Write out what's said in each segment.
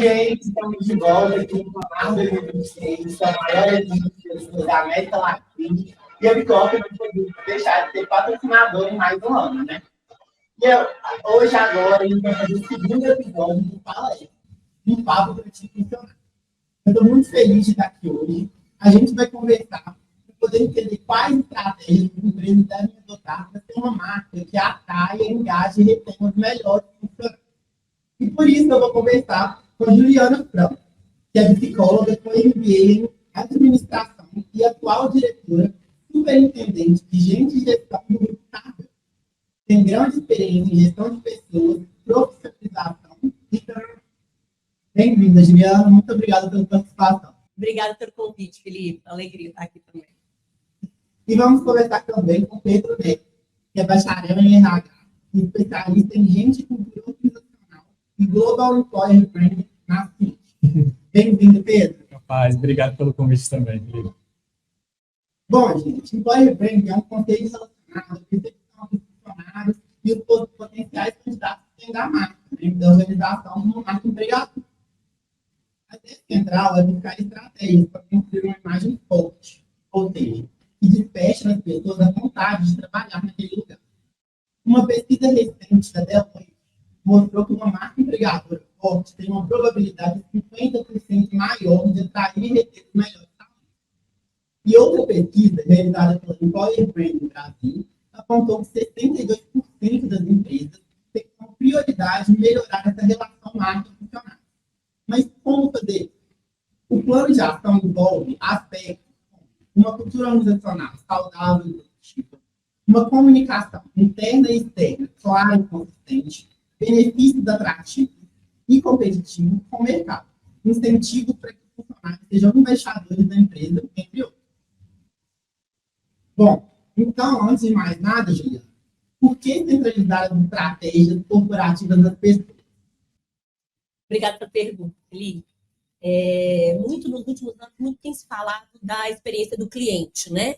gente, estamos de volta aqui com a Marvel 2026, a maior evento da América Latina. E a Bicoca não podia deixar de ser patrocinador em mais um ano, né? Hoje, agora, a gente vai fazer o segundo episódio do Palestra, um papo para te funcionar. Eu estou muito feliz de estar aqui hoje. A gente vai conversar para poder entender quais estratégias as empresas devem adotar para ter uma marca que atraia, engaje e retenha os melhores funcionários. E por isso eu vou conversar com a Juliana Franco, que é psicóloga com MBA em Administração e atual diretora superintendente de Gente e Gestão do Grupo Carvel. Tem grande experiência em gestão de pessoas, profissionalização e transformação. Bem-vinda, Juliana. Muito obrigada pela participação. Obrigada pelo convite, Felipe. Alegria estar aqui também. E vamos conversar também com Pedro Neto, que é bacharel em RH e especialista em gente e cultura organizacional e Global Employer Branding na CIT. Bem-vindo, Pedro. Rapaz, obrigado pelo convite também, Felipe. Bom, gente, Employer Branding é um conceito relacionado à percepção dos funcionários e os potenciais candidatos que têm da marca, né, da organização como marca empregadora. A ideia central é buscar estratégias para construir uma imagem forte, ou seja, que desperte nas pessoas a vontade de trabalhar naquele lugar. Uma pesquisa recente da Deloitte mostrou que uma marca empregadora forte tem uma probabilidade de 50% maior de atrair e reter os melhores talentos. E outra pesquisa, realizada pela Employer Branding Brasil, apontou que 62% das empresas têm como prioridade melhorar essa relação marca-funcionário. Mas como fazer? O plano de ação envolve aspectos como uma cultura organizacional saudável e positiva, uma comunicação interna e externa clara e consistente, benefícios atrativos e competitivos com o mercado, incentivos para que os funcionários sejam embaixadores da empresa, entre outros. Bom, então, antes de mais nada, Juliana, por que centralizar as estratégias corporativas das pessoas? Obrigada pela pergunta, Felipe. Nos últimos anos, muito tem se falado da experiência do cliente, né?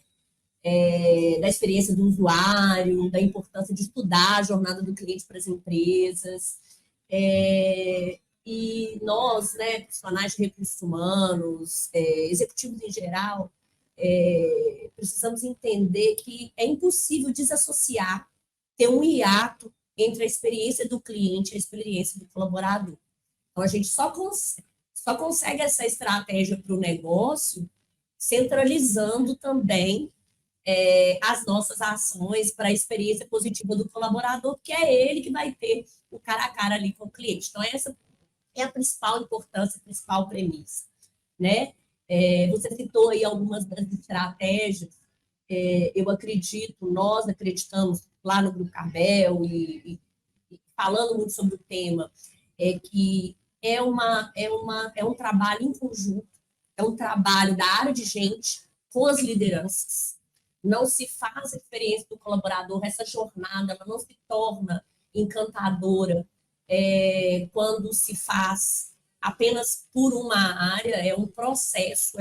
Da experiência do usuário, da importância de estudar a jornada do cliente para as empresas. E nós, né, profissionais de recursos humanos, executivos em geral, precisamos entender que é impossível desassociar, ter um hiato entre a experiência do cliente e a experiência do colaborador. Então, a gente só consegue essa estratégia para o negócio centralizando também as nossas ações para a experiência positiva do colaborador, que é ele que vai ter o cara a cara ali com o cliente. Então, essa é a principal importância, a principal premissa, né? Você citou aí algumas das estratégias. Eu acredito, nós acreditamos lá no Grupo Carvel e falando muito sobre o tema, que é um trabalho em conjunto, é um trabalho da área de gente com as lideranças. Não se faz a experiência do colaborador, essa jornada, ela não se torna encantadora quando se faz apenas por uma área. É um processo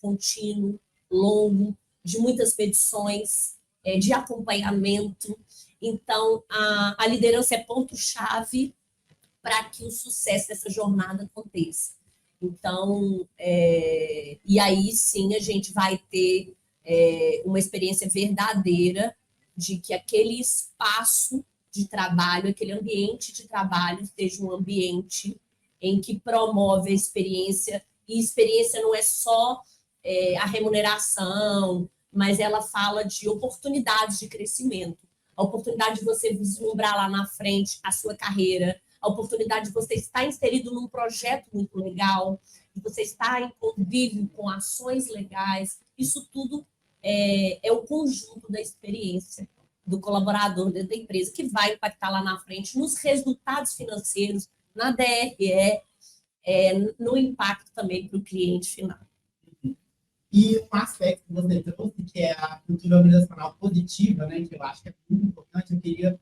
contínuo, longo, de muitas medições, de acompanhamento. Então, a liderança é ponto-chave para que o sucesso dessa jornada aconteça. Então, e aí sim a gente vai ter uma experiência verdadeira de que aquele espaço de trabalho, aquele ambiente de trabalho seja um ambiente em que promove a experiência, e experiência não é só a remuneração, mas ela fala de oportunidades de crescimento, a oportunidade de você vislumbrar lá na frente a sua carreira, a oportunidade de você estar inserido num projeto muito legal, de você estar em convívio com ações legais. Isso tudo é o conjunto da experiência do colaborador dentro da empresa, que vai impactar lá na frente nos resultados financeiros, na DRE, no impacto também para o cliente final. E um aspecto que você trouxe, que é a cultura organizacional positiva, né, que eu acho que é muito importante, eu queria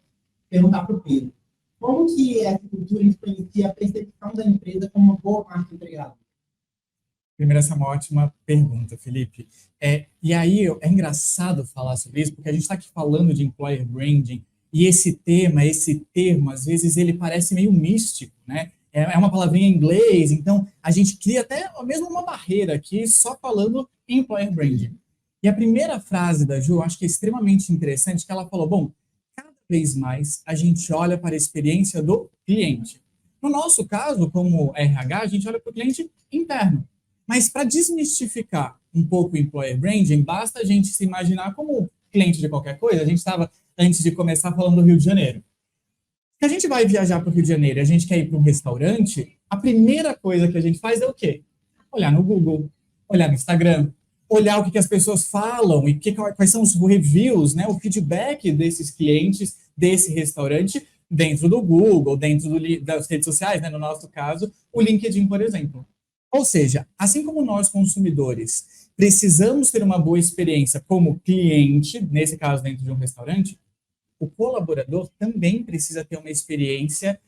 perguntar para o Pedro. Como que essa cultura influencia a percepção da empresa como uma boa marca empregadora? Primeiro, essa é uma ótima pergunta, Felipe. E aí, é engraçado falar sobre isso, porque a gente está aqui falando de employer branding, e esse termo, às vezes, ele parece meio místico, né? é uma palavrinha em inglês, então a gente cria até mesmo uma barreira aqui só falando employer branding. E a primeira frase da Ju, eu acho que é extremamente interessante, que ela falou, bom, cada vez mais a gente olha para a experiência do cliente. No nosso caso, como RH, a gente olha para o cliente interno. Mas para desmistificar um pouco o employer branding, basta a gente se imaginar como cliente de qualquer coisa. A gente estava, antes de começar, falando do Rio de Janeiro. Se a gente vai viajar para o Rio de Janeiro e a gente quer ir para um restaurante, a primeira coisa que a gente faz é o quê? Olhar no Google, olhar no Instagram, olhar o que as pessoas falam e quais são os reviews, né, o feedback desses clientes desse restaurante dentro do Google, dentro das redes sociais, né, no nosso caso, o LinkedIn, por exemplo. Ou seja, assim como nós, consumidores, precisamos ter uma boa experiência como cliente, nesse caso dentro de um restaurante, o colaborador também precisa ter uma experiência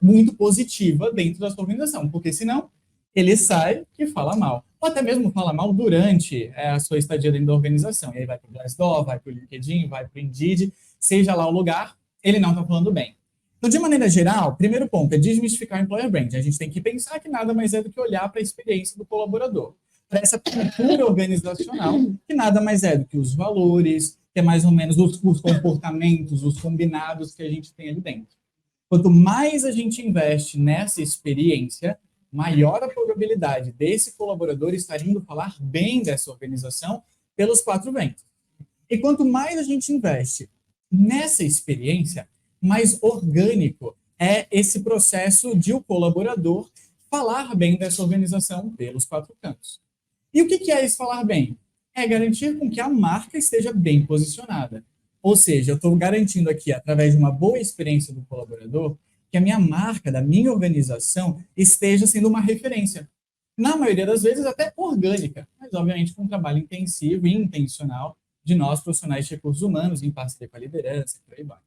muito positiva dentro da sua organização, porque senão ele sai e fala mal. Ou até mesmo fala mal durante a sua estadia dentro da organização. E aí vai para o Glassdoor, vai para o LinkedIn, vai para o Indeed, seja lá o lugar, ele não está falando bem. Então, de maneira geral, primeiro ponto é desmistificar o employer brand. A gente tem que pensar que nada mais é do que olhar para a experiência do colaborador, para essa cultura organizacional, que nada mais é do que os valores, que é mais ou menos os comportamentos, os combinados que a gente tem ali dentro. Quanto mais a gente investe nessa experiência, maior a probabilidade desse colaborador estar indo falar bem dessa organização pelos 4 ventos. E quanto mais a gente investe nessa experiência, mais orgânico é esse processo de o colaborador falar bem dessa organização pelos 4 cantos. E o que é esse falar bem? É garantir com que a marca esteja bem posicionada. Ou seja, eu estou garantindo aqui, através de uma boa experiência do colaborador, que a minha marca, da minha organização, esteja sendo uma referência. Na maioria das vezes, até orgânica, mas obviamente com um trabalho intensivo e intencional de nós, profissionais de recursos humanos, em parceria com a liderança, e por aí vai.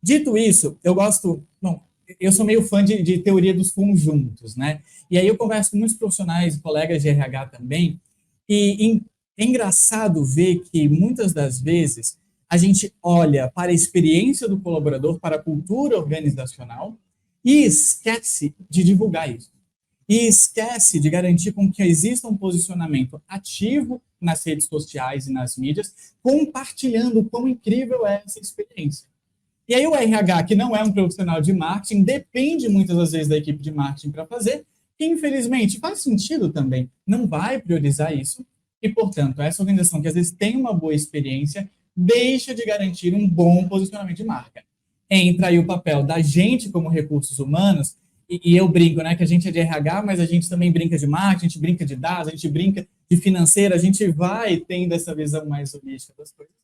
Dito isso, eu sou meio fã de teoria dos conjuntos, né? E aí eu converso com muitos profissionais e colegas de RH também, e é engraçado ver que muitas das vezes a gente olha para a experiência do colaborador, para a cultura organizacional e esquece de divulgar isso. E esquece de garantir com que exista um posicionamento ativo nas redes sociais e nas mídias, compartilhando o quão incrível é essa experiência. E aí o RH, que não é um profissional de marketing, depende muitas das vezes da equipe de marketing para fazer, que infelizmente faz sentido também, não vai priorizar isso, e portanto essa organização que às vezes tem uma boa experiência, deixa de garantir um bom posicionamento de marca. Entra aí o papel da gente como recursos humanos, e eu brinco, né, que a gente é de RH, mas a gente também brinca de marketing, a gente brinca de dados, a gente brinca de financeiro, a gente vai tendo essa visão mais holística das coisas.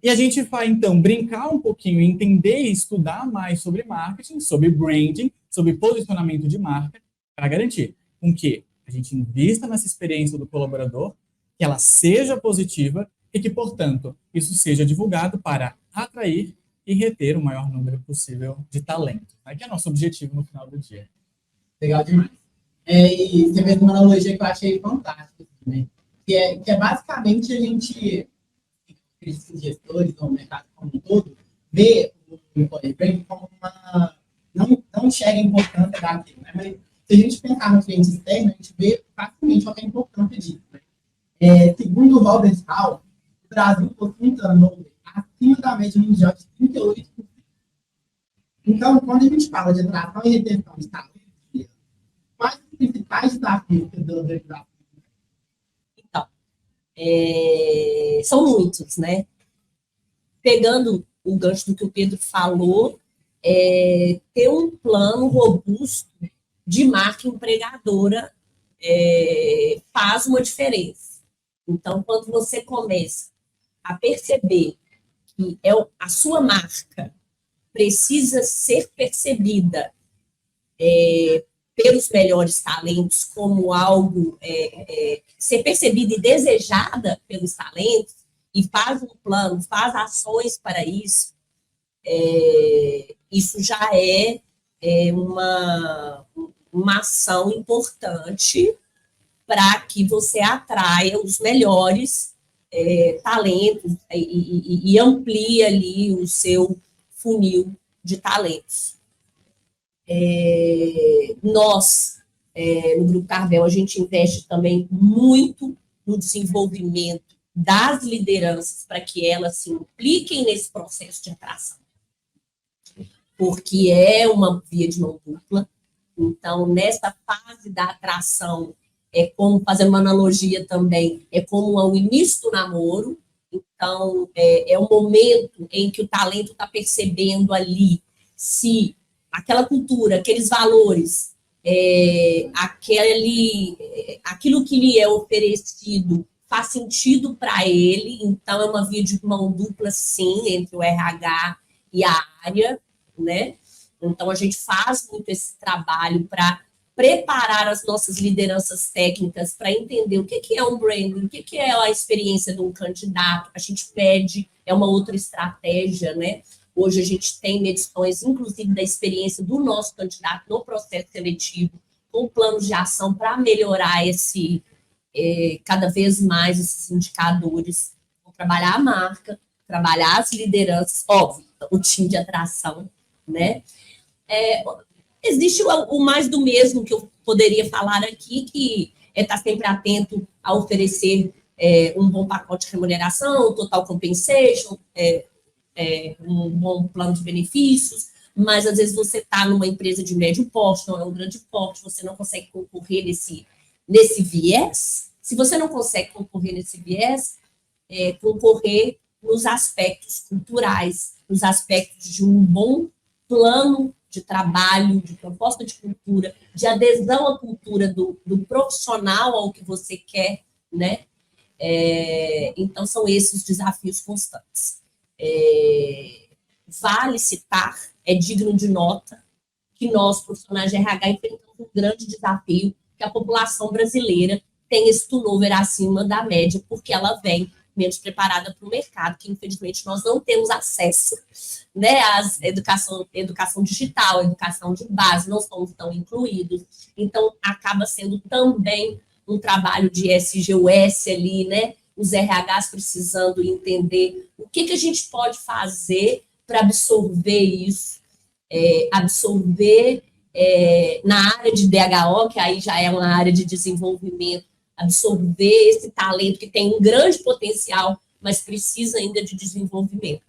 E a gente vai, então, brincar um pouquinho, entender e estudar mais sobre marketing, sobre branding, sobre posicionamento de marca, para garantir com que a gente invista nessa experiência do colaborador, que ela seja positiva e que, portanto, isso seja divulgado para atrair e reter o maior número possível de talentos, né? Que é nosso objetivo no final do dia. Legal demais. E você fez uma analogia que eu achei fantástica, né? Que é basicamente a gente, esses gestores no mercado como um todo, vê o employer branding como uma... Não enxerga a importância daquilo, né? Mas se a gente pensar no cliente externo, a gente vê facilmente qual é a importância disso, né? Segundo o Robert Hall, o Brasil possui um turnover acima da média mundial de 38%. Então, quando a gente fala de atração e retenção de talentos, quais os principais desafios que a organização? Então, são muitos, né? Pegando o gancho do que o Pedro falou, ter um plano robusto de marca empregadora faz uma diferença. Então, quando você começa a perceber que a sua marca precisa ser percebida pelos melhores talentos como algo, ser percebida e desejada pelos talentos, e faz um plano, faz ações para isso, isso já é uma ação importante para que você atraia os melhores talentos e amplie ali o seu funil de talentos. Nós, no Grupo Carvel, a gente investe também muito no desenvolvimento das lideranças para que elas se impliquem nesse processo de atração. Porque é uma via de mão dupla. Então, nessa fase da atração, como, fazendo uma analogia também, é como o início do namoro. Então, é o momento em que o talento está percebendo ali se aquela cultura, aqueles valores, aquilo que lhe é oferecido faz sentido para ele. Então, é uma via de mão dupla, sim, entre o RH e a área, né? Então, a gente faz muito esse trabalho para preparar as nossas lideranças técnicas para entender o que é um branding, o que é a experiência de um candidato. A gente pede, é uma outra estratégia, né? Hoje a gente tem medições, inclusive, da experiência do nosso candidato no processo seletivo, com planos de ação para melhorar cada vez mais esses indicadores. Vou trabalhar a marca, trabalhar as lideranças, óbvio, o time de atração, né? Existe o mais do mesmo que eu poderia falar aqui, que é estar sempre atento a oferecer um bom pacote de remuneração, total compensation, um bom plano de benefícios, mas às vezes você está numa empresa de médio porte, não é um grande porte, você não consegue concorrer nesse viés. Se você não consegue concorrer nesse viés, concorrer nos aspectos culturais, nos aspectos de um bom plano de trabalho, de proposta de cultura, de adesão à cultura do profissional ao que você quer, né? Então, são esses os desafios constantes. Vale citar, é digno de nota, que nós, profissionais de RH, enfrentamos um grande desafio, que a população brasileira tem esse turnover acima da média, porque ela vem menos preparada para o mercado, que infelizmente nós não temos acesso, né, à educação digital, educação de base, não somos tão incluídos. Então, acaba sendo também um trabalho de SGUS ali, né, os RHs precisando entender o que a gente pode fazer para absorver isso, na área de DHO, que aí já é uma área de desenvolvimento, absorver esse talento que tem um grande potencial, mas precisa ainda de desenvolvimento.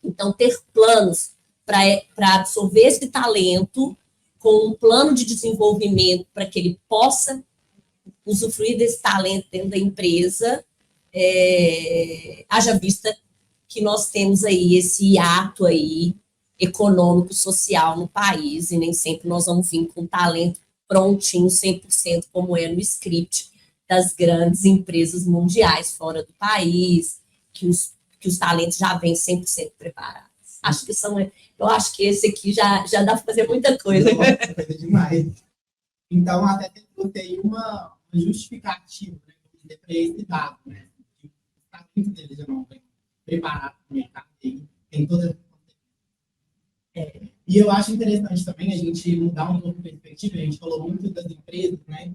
Então, ter planos para absorver esse talento com um plano de desenvolvimento para que ele possa usufruir desse talento dentro da empresa, haja vista que nós temos aí esse hiato aí econômico, social no país, e nem sempre nós vamos vir com talento prontinho, 100%, como é no script das grandes empresas mundiais fora do país, que os talentos já vêm 100% preparados. Eu acho que esse aqui já dá para fazer muita coisa. Nossa, coisa demais. Então, até tem uma justificativa, né, para esse dado, né? O talento dele já não vem preparado para o mercado, tem toda. E eu acho interessante também a gente mudar um pouco a perspectiva. A gente falou muito das empresas, né?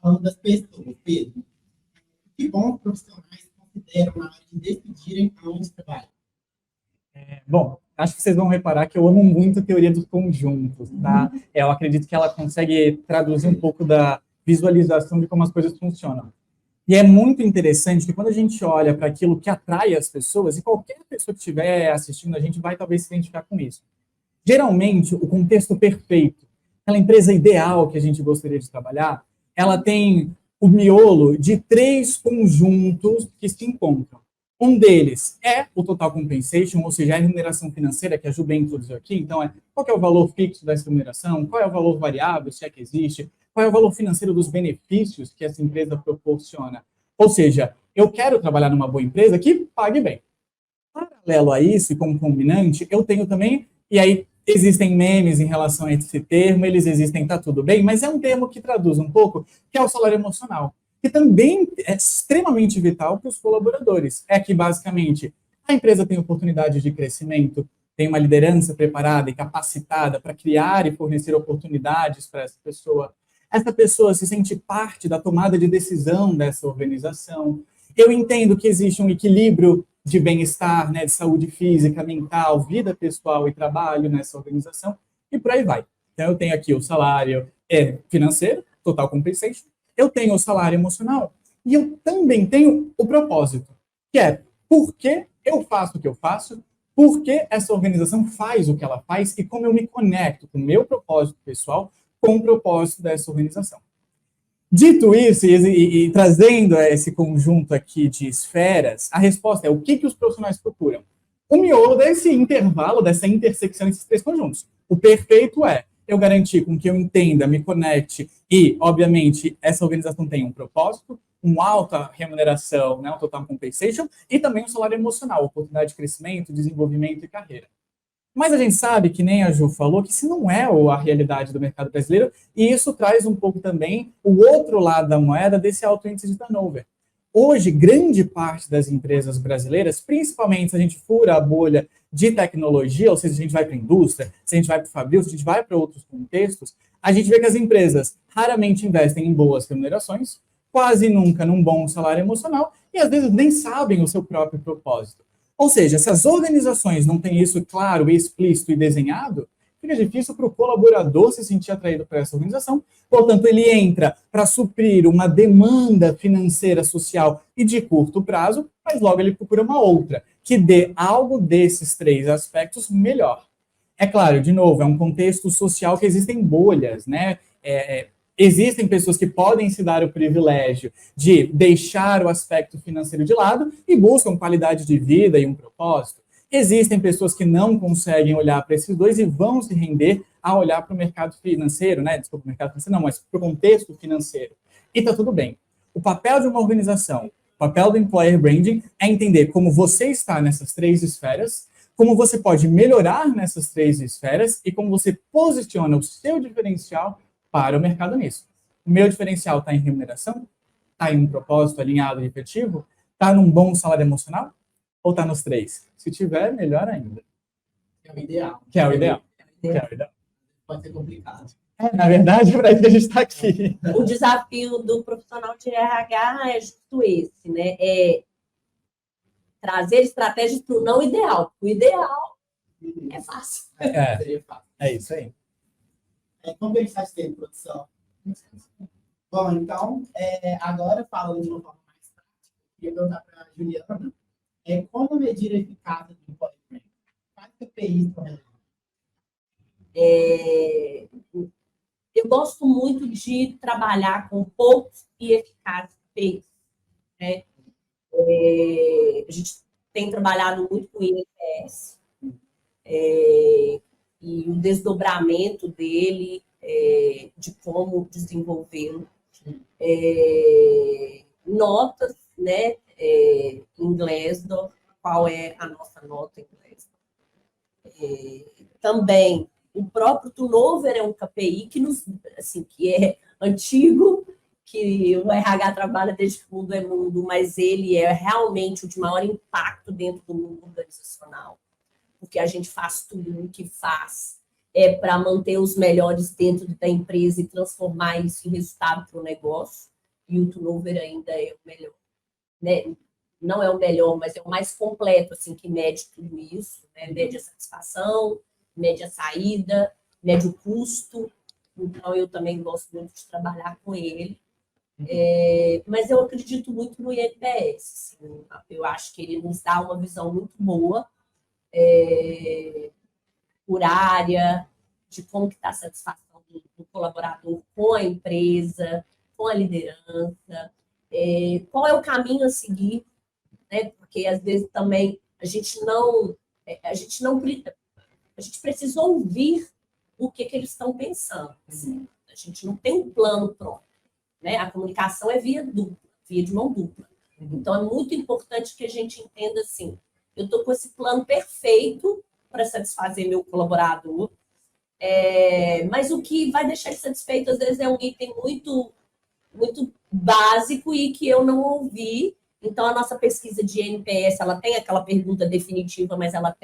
Falando das pessoas, Pedro. Que bons profissionais consideram na hora de decidirem aonde trabalhar? Bom, acho que vocês vão reparar que eu amo muito a teoria dos conjuntos, tá? Eu acredito que ela consegue traduzir um pouco da visualização de como as coisas funcionam. E é muito interessante que quando a gente olha para aquilo que atrai as pessoas, e qualquer pessoa que estiver assistindo a gente vai talvez se identificar com isso. Geralmente, o contexto perfeito, aquela empresa ideal que a gente gostaria de trabalhar, ela tem o miolo de 3 conjuntos que se encontram. Um deles é o total compensation, ou seja, a remuneração financeira, que a Ju bem introduziu aqui. Então, qual é o valor fixo dessa remuneração, qual é o valor variável, se é que existe, qual é o valor financeiro dos benefícios que essa empresa proporciona. Ou seja, eu quero trabalhar numa boa empresa que pague bem. Paralelo a isso, e como combinante, eu tenho também, e aí existem memes em relação a esse termo, eles existem, tá tudo bem, mas é um termo que traduz um pouco, que é o salário emocional, que também é extremamente vital para os colaboradores. É que, basicamente, a empresa tem oportunidades de crescimento, tem uma liderança preparada e capacitada para criar e fornecer oportunidades para essa pessoa. Essa pessoa se sente parte da tomada de decisão dessa organização. Eu entendo que existe um equilíbrio de bem-estar, né, de saúde física, mental, vida pessoal e trabalho nessa organização, e por aí vai. Então, eu tenho aqui o salário financeiro, total compensation, eu tenho o salário emocional, e eu também tenho o propósito, que é por que eu faço o que eu faço, por que essa organização faz o que ela faz e como eu me conecto com o meu propósito pessoal com o propósito dessa organização. Dito isso, e trazendo esse conjunto aqui de esferas, a resposta é o que os profissionais procuram? O miolo desse intervalo, dessa intersecção desses três conjuntos. O perfeito é eu garantir com que eu entenda, me conecte e, obviamente, essa organização tenha um propósito, uma alta remuneração, né, um total compensation, e também um salário emocional, oportunidade de crescimento, desenvolvimento e carreira. Mas a gente sabe, que nem a Ju falou, que isso não é a realidade do mercado brasileiro, e isso traz um pouco também o outro lado da moeda desse alto índice de turnover. Hoje, grande parte das empresas brasileiras, principalmente se a gente fura a bolha de tecnologia, ou seja, se a gente vai para a indústria, se a gente vai para o fabril, se a gente vai para outros contextos, a gente vê que as empresas raramente investem em boas remunerações, quase nunca num bom salário emocional, e às vezes nem sabem o seu próprio propósito. Ou seja, se as organizações não têm isso claro, explícito e desenhado, fica difícil para o colaborador se sentir atraído para essa organização. Portanto, ele entra para suprir uma demanda financeira, social e de curto prazo, mas logo ele procura uma outra, que dê algo desses três aspectos melhor. É claro, de novo, é um contexto social que existem bolhas, né? Existem pessoas que podem se dar o privilégio de deixar o aspecto financeiro de lado e buscam qualidade de vida e um propósito. Existem pessoas que não conseguem olhar para esses dois e vão se render a olhar para o mercado financeiro, né? Desculpa, mercado financeiro não, mas para o contexto financeiro. E está tudo bem. O papel de uma organização, o papel do employer branding é entender como você está nessas três esferas, como você pode melhorar nessas três esferas e como você posiciona o seu diferencial para o mercado nisso. O meu diferencial está em remuneração? Está em um propósito alinhado e efetivo? Está num bom salário emocional? Ou está nos três? Se tiver, melhor ainda. É o ideal. Que é o ideal. Que é o ideal. Pode ser complicado. Na verdade, é para isso que a gente está aqui. O desafio do profissional de RH é justo esse, né? É trazer estratégias para o não ideal. O ideal é fácil. Seria fácil. É isso aí. Como que a gente está de tempo, produção? Bom, então, agora falando de uma forma mais prática, eu queria perguntar para a Juliana, como medir a eficácia do employer branding? Quais KPIs são relevantes? Eu gosto muito de trabalhar com poucos e eficazes KPIs, né? A gente tem trabalhado muito com INPS, e o desdobramento dele, de como desenvolvê-lo. Notas, né, em Glassdoor, qual é a nossa nota em Glassdoor. Também, o próprio turnover é um KPI que é antigo, que o RH trabalha desde que o mundo é mundo, mas ele é realmente o de maior impacto dentro do mundo organizacional, porque a gente faz tudo o que faz para manter os melhores dentro da empresa e transformar isso em resultado para o negócio, e o turnover ainda é o melhor, né? Não é o melhor, mas é o mais completo, assim, que mede tudo isso, né? Mede a satisfação, mede a saída, mede o custo. Então, eu também gosto muito de trabalhar com ele. Mas eu acredito muito no INPS. Assim, eu acho que ele nos dá uma visão muito boa por área, de como que está a satisfação do colaborador com a empresa, com a liderança, qual é o caminho a seguir, né? Porque às vezes também a gente precisa ouvir o que eles estão pensando. Assim. A gente não tem um plano pronto, né? A comunicação é via de mão dupla. Então, é muito importante que a gente entenda assim, eu estou com esse plano perfeito para satisfazer meu colaborador, mas o que vai deixar ele satisfeito, às vezes, é um item muito, muito básico e que eu não ouvi. Então, a nossa pesquisa de NPS, ela tem aquela pergunta definitiva, mas ela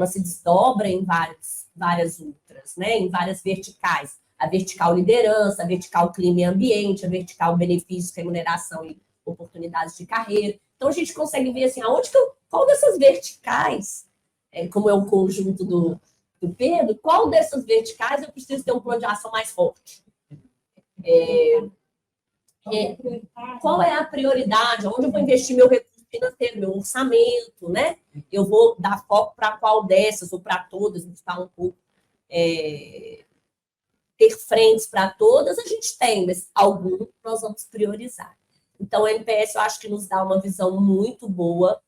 se desdobra em várias outras, né? Em várias verticais. A vertical liderança, a vertical clima e ambiente, a vertical benefícios, remuneração e oportunidades de carreira. Então, a gente consegue ver assim, qual dessas verticais, como é um conjunto do do Pedro, qual dessas verticais eu preciso ter um plano de ação mais forte? Qual é a prioridade? Onde eu vou investir meu recurso financeiro, meu orçamento, né? Eu vou dar foco para qual dessas ou para todas, a gente está um pouco ter frentes para todas, a gente tem, mas algum nós vamos priorizar. Então, o NPS eu acho que nos dá uma visão muito boa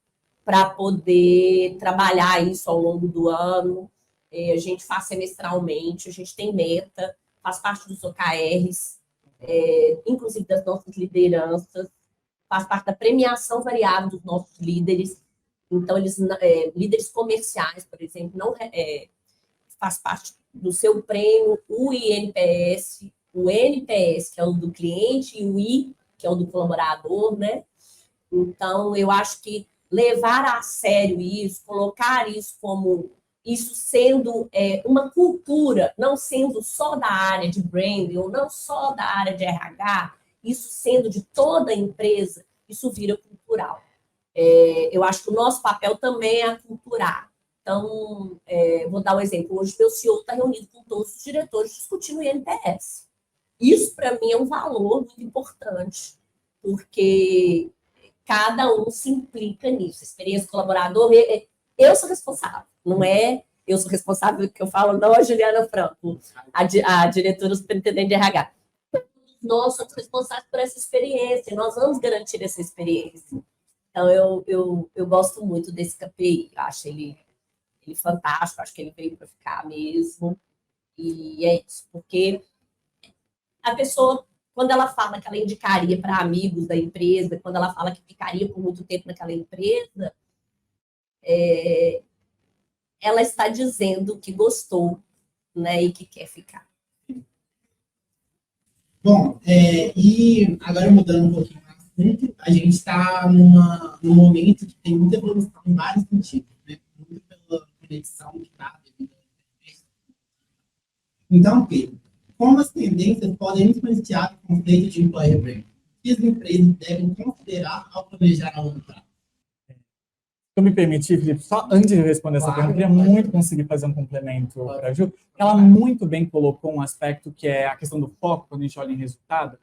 para poder trabalhar isso ao longo do ano. A gente faz semestralmente, a gente tem meta, faz parte dos OKRs, inclusive das nossas lideranças, faz parte da premiação variável dos nossos líderes. Então, líderes comerciais, por exemplo, não faz parte do seu prêmio, o INPS, o NPS, que é o do cliente, e o I, que é o do colaborador, né? Então, eu acho que levar a sério isso, colocar isso como isso sendo uma cultura, não sendo só da área de branding, ou não só da área de RH, isso sendo de toda a empresa, isso vira cultural. Eu acho que o nosso papel também é aculturar. Então, vou dar um exemplo. Hoje, meu CEO está reunido com todos os diretores discutindo o INPS. Isso, para mim, é um valor muito importante, porque cada um se implica nisso. Experiência colaborador, eu sou responsável, não é eu sou responsável, que eu falo, não a Juliana Franco, a diretora superintendente de RH. Nós somos responsáveis por essa experiência, nós vamos garantir essa experiência. Então, eu gosto muito desse KPI, acho ele fantástico, acho que ele veio para ficar mesmo, e é isso, porque a pessoa, quando ela fala que ela indicaria para amigos da empresa, quando ela fala que ficaria por muito tempo naquela empresa, ela está dizendo que gostou, né, e que quer ficar. Bom, e agora mudando um pouquinho o assunto, a gente está num momento que tem muita evolução em vários sentidos, né? Muito pela conexão que está devido à internet. Então, Pedro, como as tendências podem influenciar o conceito de employer branding? O que as empresas devem considerar ao planejar a longo prazo? Se eu me permitir, Felipe, só antes de responder essa pergunta, eu queria muito conseguir fazer um complemento para a Ju. Ela muito bem colocou um aspecto que é a questão do foco, quando a gente olha em resultado.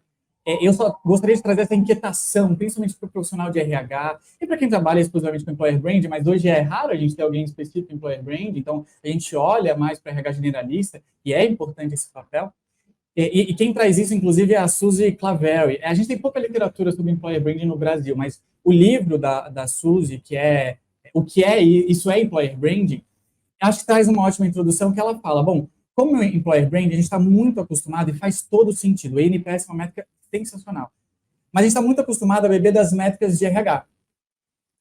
Eu só gostaria de trazer essa inquietação, principalmente para o profissional de RH e para quem trabalha exclusivamente com Employer Brand, mas hoje é raro a gente ter alguém específico em Employer Brand, então a gente olha mais para RH generalista e é importante esse papel. E quem traz isso, inclusive, é a Suzy Claveri. A gente tem pouca literatura sobre Employer Branding no Brasil, mas o livro da Suzy, que é o que é isso é Employer Branding, acho que traz uma ótima introdução que ela fala, bom, como é Employer Branding, a gente está muito acostumado e faz todo sentido. O NPS é uma métrica sensacional. Mas a gente está muito acostumado a beber das métricas de RH.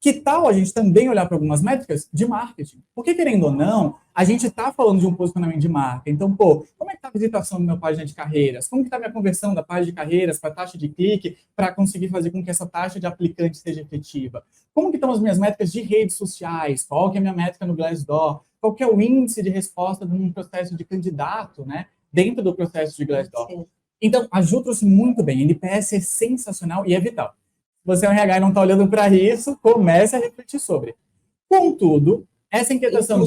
Que tal a gente também olhar para algumas métricas de marketing? Porque, querendo ou não, a gente está falando de um posicionamento de marca. Então, como é que está a visitação da minha página de carreiras? Como que está a minha conversão da página de carreiras para a taxa de clique para conseguir fazer com que essa taxa de aplicante seja efetiva? Como que estão as minhas métricas de redes sociais? Qual que é a minha métrica no Glassdoor? Qual que é o índice de resposta de um processo de candidato, né? Dentro do processo de Glassdoor. Sim. Então, a Ju trouxe muito bem. NPS é sensacional e é vital. Se você é um RH e não está olhando para isso, comece a refletir sobre. Contudo, essa inquietação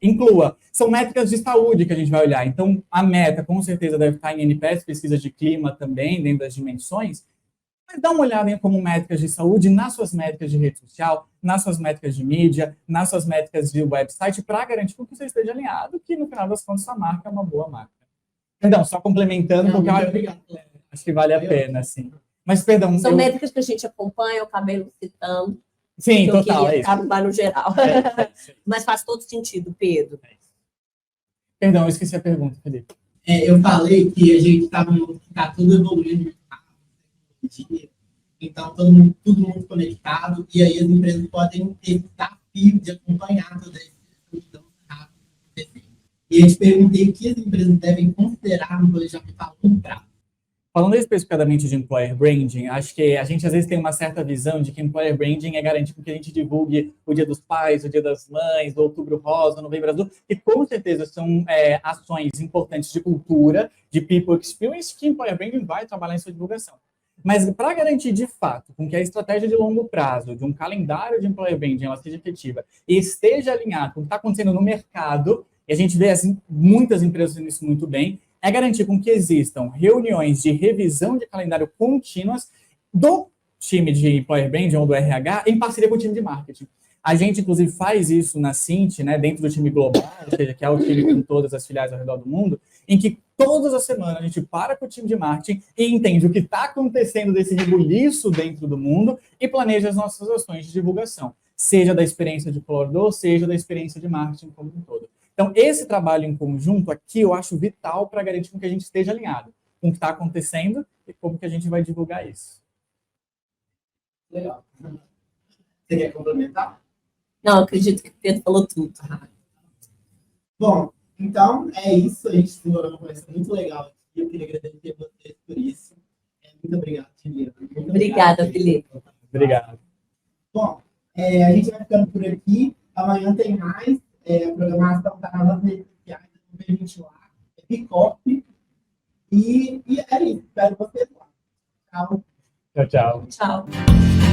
inclua. São métricas de saúde que a gente vai olhar. Então, a meta, com certeza, deve estar em NPS, pesquisa de clima também, dentro das dimensões. Mas dá uma olhada em como métricas de saúde nas suas métricas de rede social, nas suas métricas de mídia, nas suas métricas de website, para garantir que você esteja alinhado, que, no final das contas, sua marca é uma boa marca. Então, só complementando, porque acho que vale a pena, assim. Mas, perdão. São métricas que a gente acompanha, eu acabei citando. Sim, total. Eu queria no geral. Mas faz todo sentido, Pedro. Perdão, eu esqueci a pergunta, Felipe. Eu falei que a gente está tudo evoluindo, então todo mundo conectado, e aí as empresas podem ter desafio de acompanhar toda essa evolução rápida. E eu te perguntei o que as empresas devem considerar no planejamento a longo prazo. Falando especificadamente de Employer Branding, acho que a gente às vezes tem uma certa visão de que Employer Branding é garantir que a gente divulgue o Dia dos Pais, o Dia das Mães, o Outubro Rosa, o Novembro Azul, e com certeza são ações importantes de cultura, de people experience, que Employer Branding vai trabalhar em sua divulgação. Mas para garantir de fato com que a estratégia de longo prazo, de um calendário de employer branding, ela seja efetiva e esteja alinhado com o que está acontecendo no mercado, e a gente vê assim, muitas empresas fazendo isso muito bem, é garantir com que existam reuniões de revisão de calendário contínuas do time de employer branding ou do RH em parceria com o time de marketing. A gente, inclusive, faz isso na Cint, né, dentro do time global, ou seja, que é o time com todas as filiais ao redor do mundo, em que todas as semanas a gente para com o time de marketing e entende o que está acontecendo desse rebuliço dentro do mundo e planeja as nossas ações de divulgação, seja da experiência de colaborador, seja da experiência de marketing como um todo. Então, esse trabalho em conjunto aqui eu acho vital para garantir que a gente esteja alinhado com o que está acontecendo e como que a gente vai divulgar isso. Legal. Você quer complementar? Não, acredito que o Pedro falou tudo. Bom, então é isso. A gente tem uma conversa muito legal aqui. Eu queria agradecer a vocês por isso. Muito obrigado, Tia. Obrigada, Felipe. Obrigado. Bom, a gente vai ficando por aqui. Amanhã tem mais. A programação está nas nossas redes sociais. A gente lá. É Bicop. E é isso. Espero vocês lá. Tchau. Tchau, tchau. Tchau.